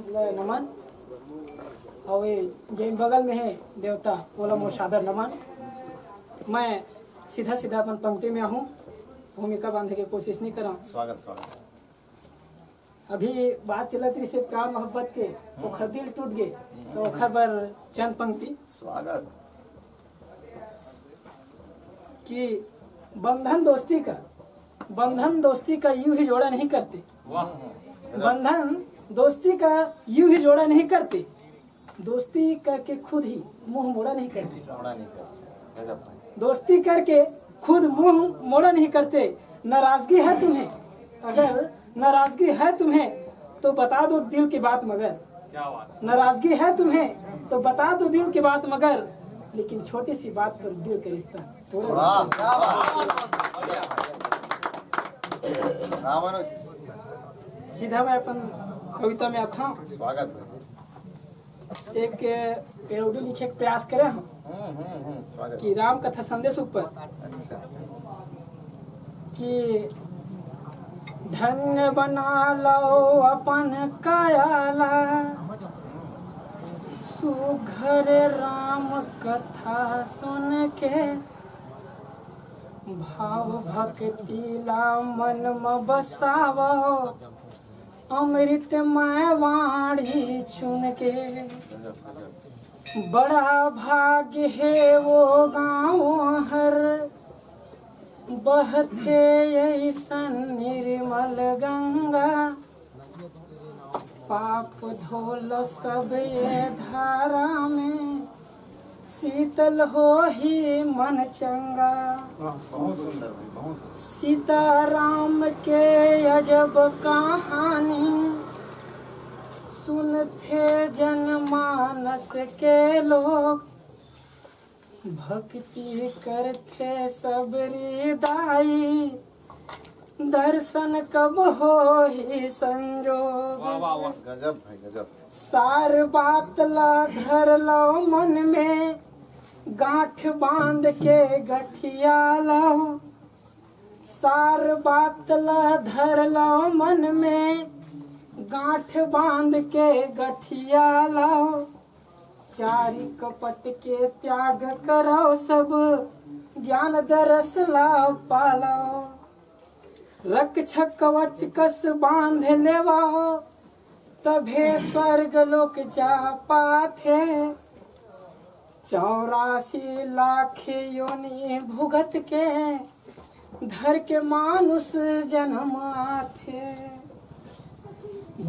नमन और ये बगल में है देवता बोला मोर सादर नमन। मैं सीधा सीधा अपन पंक्ति में हूँ, भूमिका बांधने की कोशिश नहीं करा। स्वागत स्वागत। अभी बात चलत रही से प्यार मोहब्बत के, ओखर दिल टूट गए तो ओखर पर चंद पंक्ति। स्वागत। कि बंधन दोस्ती का यूं ही जोड़ा नहीं करते। बंधन दोस्ती का यूं ही जोड़ा नहीं करते, दोस्ती करके खुद ही मुंह मोड़ा नहीं करते। दोस्ती करके खुद मुंह मोड़ा नहीं करते। नाराजगी है तुम्हें, अगर नाराजगी है तुम्हें तो बता दो दिल की बात मगर। नाराजगी है तुम्हें तो बता दो दिल की बात मगर, लेकिन छोटी सी बात पर दिल का रिश्ता सीधा मैं अपन कविता में आता हूँ। स्वागत। एक पेरोडी लिखे के प्रयास करे हम कि राम कथा संदेश ऊपर कि धन्य बना लो अपन कायाला, सुघर राम कथा सुन के भाव भक्ति ला मन में बसावो, अमृतमय वाणी चुन के। बड़ा भाग्य है वो गाँव हर, बहते ऐसन निर्मल गंगा, पाप धोल सब ये धारा में, शीतल हो ही मन चंगा। सीताराम के अजब कहानी सुनते जनमानस के लोग, भक्ति करते सबरी दाई, दर्शन कब हो ही संजोग। गजब भाई गजब। सार बात ला धर लो मन में, गांठ बांध के गठिया लो। सार बात ला धर लो मन में, गांठ बांध के गठिया लो। चारी कपट के त्याग करो सब, ज्ञान दरस ला पालो। रक्षक कवच कस बांध लेवा, तभे स्वर्ग लोक जा पाथे। 84 लाख योनि भुगत के, धर के मानुष जन्म आथे।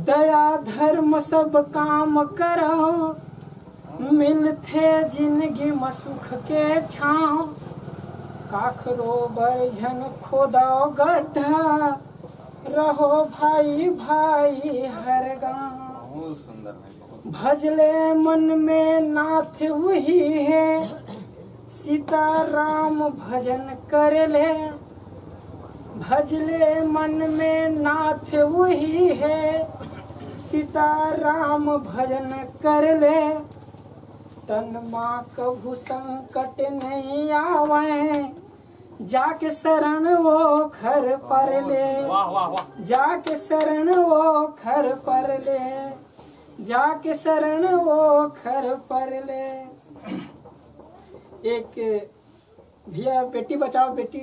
दया धर्म सब काम करो, मिलते जिंदगी में सुख के छाँव। काखरो बरझन खोदाओ गड्ढा, रहो भाई भाई हर गाँव। बहुत सुंदर भाई। भजले मन में नाथ वही है, सीताराम भजन कर ले। भजले मन में नाथ वही है, सीताराम भजन कर ले। तन माँ कभू संकट नहीं आवे, जाके शरण वो खर पर ले। जाके शरण वो खर पर ले, जाके शरण वो खर पर ले। एक भैया बेटी बचाओ बेटी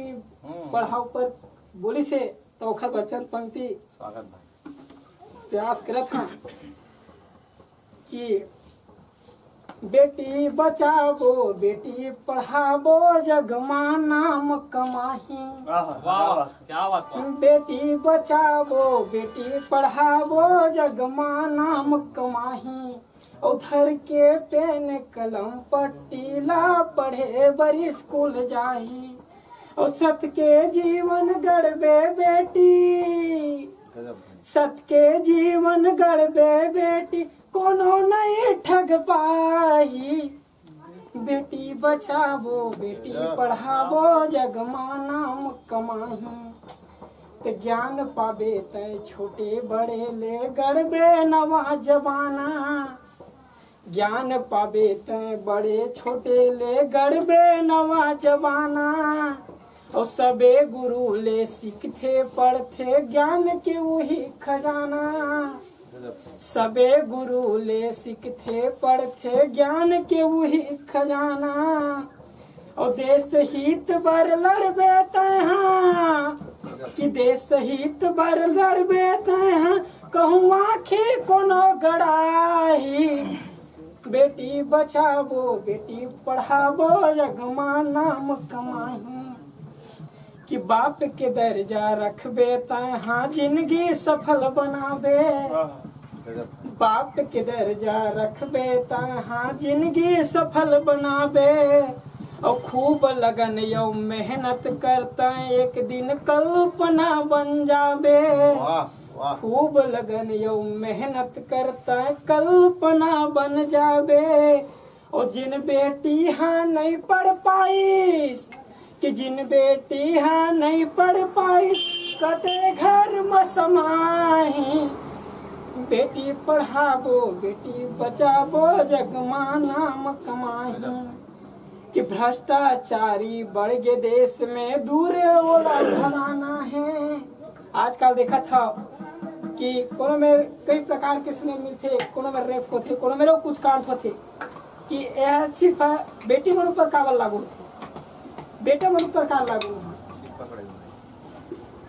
पढ़ाओ पर बोली से तो खर बचन पंक्ति। स्वागत भाई। प्रयास करा था कि बेटी बचाओ बेटी पढ़ाओ, जग मां नाम कमाही। वाह क्या बात। बेटी बचाओ बेटी पढ़ाओ, जग मां नाम कमाही। उधर के पेन कलम पट्टीला, पढ़े बड़ी स्कूल जाही। और सत के जीवन गढ़बे बेटी, सत के जीवन गढ़बे बेटी, कोनो नहीं ठग पाही। बेटी बचावो बेटी पढ़ावो, जग मां नाम कमाही। ते ज्ञान पाबे तय छोटे बड़े ले, गढ़बे नवा जमाना। ज्ञान पाबे तय बड़े छोटे ले, गढ़बे नवा जमाना। और सबे गुरु ले सीखते पढ़ते, ज्ञान के वही खजाना। सबे गुरु ले सिख थे पढ़थे ज्ञान के वही खजाना और देश हित बर लड़बे तहाँ कि देश हित बर लड़बे तहाँ कहूँ आँखी कोनो गड़ाही बेटी बचाबो बेटी पढ़ाबो जगमा नाम कमाही कि बाप के दर्जा रखबे तहाँ जिंदगी सफल बनाबे बाप के दर्जा रखबे तहाँ जिंदगी सफल बनाबे और खूब लगन यो मेहनत करता एक दिन कल्पना बन जाबे खूब लगन यो मेहनत करता कल्पना बन जाबे और जिन बेटी हाँ नहीं पढ़ पाई कि जिन बेटी हाँ नहीं पढ़ पाई कटे घर में समाही बेटी पढ़ाबो बेटी बचाबो जगमा नाम कमाही कि भ्रष्टाचारी बढ़ गए देश में दूर ओला भगाना है। आजकल देखा था कि कोनो में कई प्रकार के सुने मिलते कोनो में रेप होते कोनो में कुछ कांड होते कि यह सिर्फ बेटी मन पर कावल लागू होते बेटे मन पर का लागू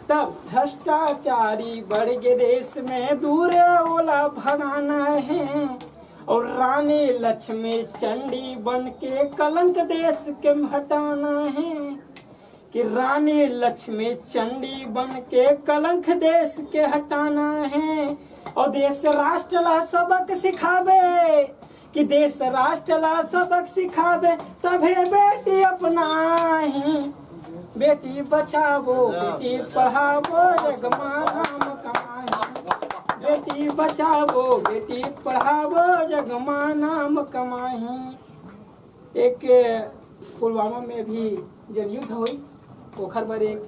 तब भ्रष्टाचारी बढ़ गए देश में दूर ओला भगाना है और रानी लक्ष्मी चंडी बन के कलंक देश के हटाना है कि रानी लक्ष्मी चंडी बन के कलंक देश के हटाना है और देश राष्ट्र ला सबक सिखावे कि देश राष्ट्र ला सबक सिखावे तभे बेटी अपनाही बेटी बचावो बेटी पढ़ावो जगमा नाम कमाही बेटी बचावो बेटी पढ़ावो जगमा नाम कमाही। एक पुलवामा में भी जब युद्ध हुई ओखर पर एक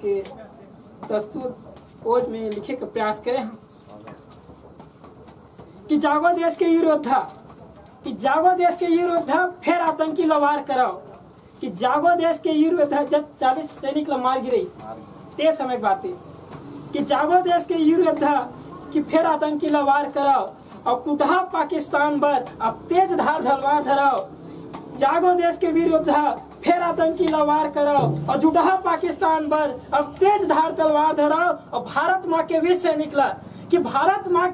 प्रस्तुत ओज में लिखे के प्रयास करे हैं कि जागो देश के योद्धा कि जागो देश के योद्धा फिर आतंकी लवार कराओ कि जागो देश के योद्धा जब 40 सैनिक ला मार गिरे ते समय बात है कि जागो देश के योद्धा कि फिर आतंकी लवार कराओ और कुटहा पाकिस्तान पर अब तेज धार तलवार धराओ जागो देश के वीर योद्धा फिर आतंकी लवार कराओ और जुटहा पाकिस्तान पर अब तेज धार तलवार धराओ और भारत माँ के वीर से निकला कि भारत माँ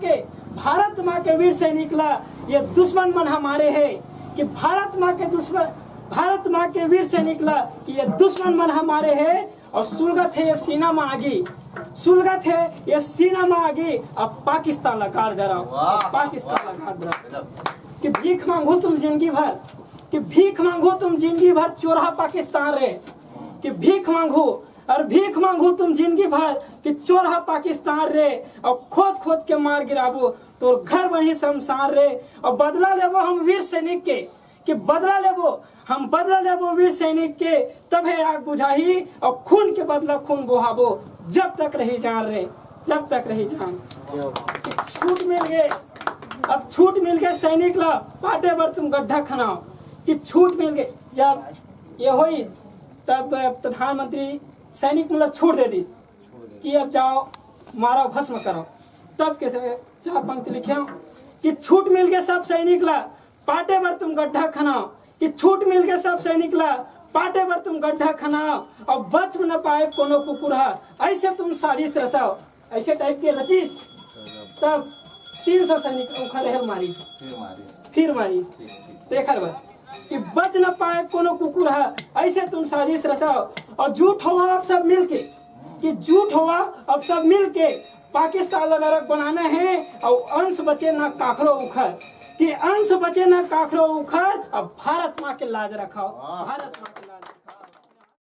के वीर से निकला ये दुश्मन मन हमारे है कि भारत माँ के वीर से निकला कि ये दुश्मन मन हमारे है और सुलगत है ये सीना में आगी सुलगत है ये सीना में आगी अब पाकिस्तान लगा डराओ पाकिस्तान लगा डराओ कि भीख मांगो तुम जिंदगी भर कि भीख मांगो तुम जिंदगी भर चोरहा पाकिस्तान रे कि भीख मांगो और भीख मांगो तुम जिंदगी भर कि चोरहा पाकिस्तान रे और खोद खोद के मार गिराबो तो घर वही शमशान रे और बदला लेबो हम वीर सैनिक के कि बदला लेबो वीर सैनिक के तब है आग बुझाही और खून के बदला खून बोहाबो जब तक रही जान रे जब तक रही जान। छूट मिल गए अब छूट मिल गए सैनिक ला पाटे पर तुम गड्ढा खनाओ कि छूट मिल गए जब ये हुई तब प्रधानमंत्री सैनिक मतलब छूट दे दी कि अब जाओ मारो भस्म करो तब के 4 पंक्ति लिखे कि छूट मिल गए सब सैनिक ला पाटे पर तुम गड्ढा खनाओ कि छूट मिल गए सब सैनिक ला पाटे पर तुम गड्ढा खनाओ और बच न पाए कोनो कुकुरहा ऐसे तुम साजिश रचाओ ऐसे टाइप के रचिस तब 300 सैनिक उखड़े मारी फिर मारी देखा कि बच न पाए कोनो कुकुर है ऐसे तुम साजिश रचाओ और झूठ हुआ अब सब मिलके कि झूठ हुआ अब सब मिलके पाकिस्तान नरक बनाना है और अंश बचे ना काखरो उखड़ कि अंश बचे ना काखरो उखड़ अब भारत माँ के लाज रखाओ भारत माँ के लाज